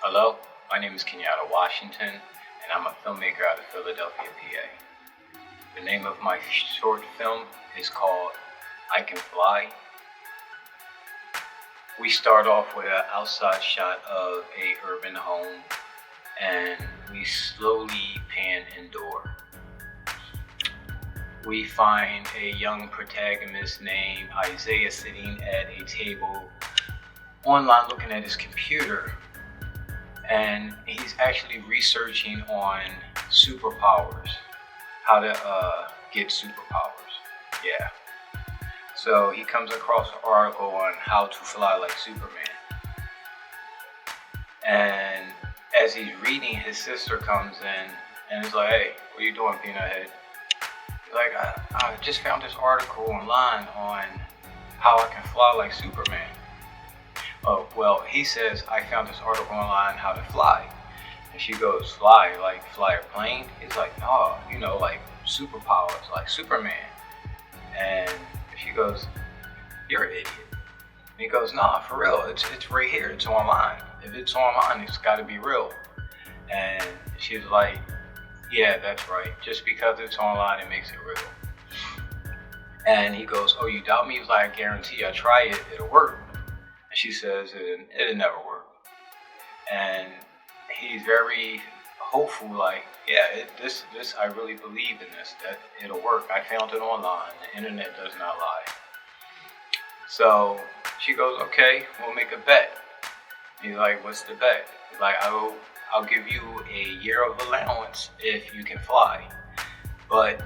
Hello, my name is Kenyatta Washington, and I'm a filmmaker out of Philadelphia, PA. The name of my short film is called I Can Fly. We start off with an outside shot of a urban home, and we slowly pan indoor. We find a young protagonist named Isaiah sitting at a table online looking at his computer, and he's actually researching on superpowers, how to get superpowers. Yeah. So he comes across an article on how to fly like Superman. And as he's reading, his sister comes in and is like, "Hey, what are you doing, Peanut Head?" He's like, I just found this article online on how I can fly like Superman. Oh, well, he says, "I found this article online how to fly." And she goes, "Fly? Like fly a plane?" He's like, "No, like superpowers, like Superman." And she goes, "You're an idiot." And he goes, "Nah, for real, it's right here, it's online. If it's online, it's gotta be real." And she's like, "Yeah, that's right. Just because it's online, it makes it real." And he goes, "Oh, you doubt me?" He's like, "I guarantee I try it, it'll work." And she says, "It'll never work." And he's very hopeful, like, "Yeah, this I really believe in this, that it'll work. I found it online. The internet does not lie." So she goes, "Okay, we'll make a bet." He's like, "What's the bet?" He's like, I'll give you a year of allowance if you can fly. But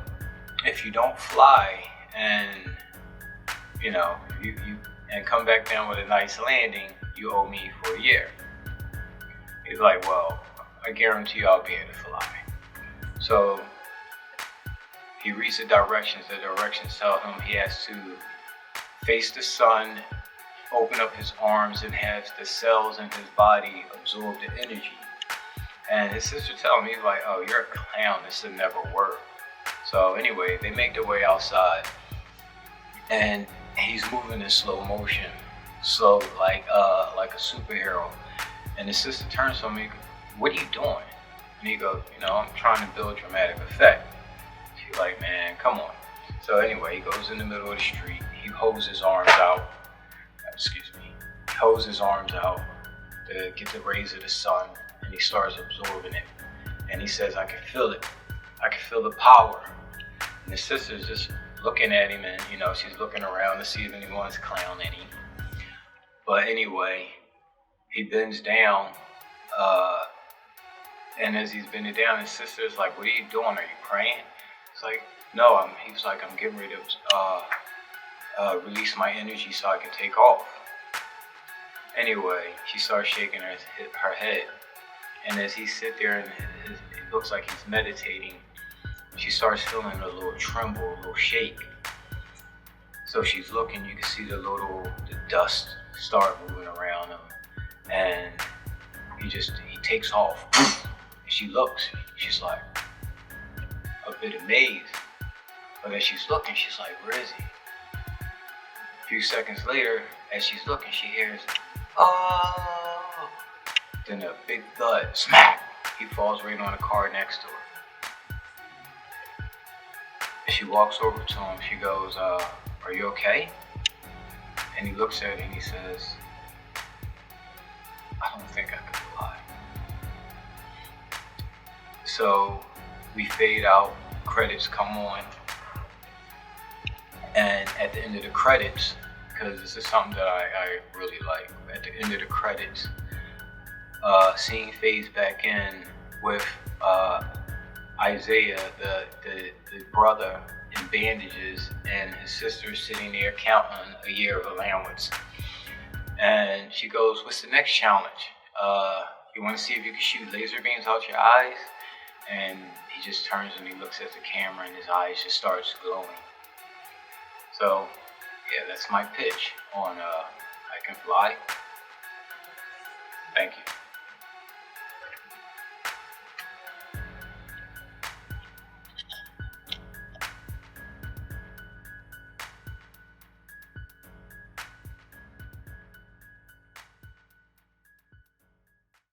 if you don't fly and you and come back down with a nice landing, you owe me for a year." He's like, "Well, I guarantee you I'll be able to fly." So he reads the directions. The directions tell him he has to face the sun, open up his arms, and have the cells in his body absorb the energy. And his sister tells him, he's like, "Oh, you're a clown. This will never work." So anyway, they make their way outside, and he's moving in slow motion, slow like a superhero. And his sister turns to him and goes, "What are you doing?" And he goes, "I'm trying to build dramatic effect." She's like, "Man, come on." So anyway, he goes in the middle of the street. He holds his arms out. He holds his arms out to get the rays of the sun, and he starts absorbing it. And he says, "I can feel it. I can feel the power." And his sister's just looking at him, and she's looking around to see if anyone's clowning him. But anyway, he bends down, and as he's bending down, his sister's like, "What are you doing? Are you praying?" It's like, "No, he's like, I'm getting ready to release my energy so I can take off." Anyway, she starts shaking her head, and as he sits there and it looks like he's meditating, she starts feeling a little tremble, a little shake. So she's looking, you can see the dust start moving around him, and he takes off. And she looks, she's like a bit amazed, but as she's looking, she's like, "Where is he?" A few seconds later, as she's looking, she hears, "Oh!" Then a big thud, smack! He falls right on the car next to her. As she walks over to him, she goes, "Are you okay?" And he looks at her and he says, "I don't think I could fly." So we fade out, credits come on, and at the end of the credits, because this is something that I really like, at the end of the credits, scene fades back in with Isaiah, the brother, in bandages, and his sister sitting there counting a year of allowance. And she goes, "What's the next challenge? You want to see if you can shoot laser beams out your eyes?" And he just turns and he looks at the camera, and his eyes just starts glowing. So yeah, that's my pitch on I Can Fly. Thank you.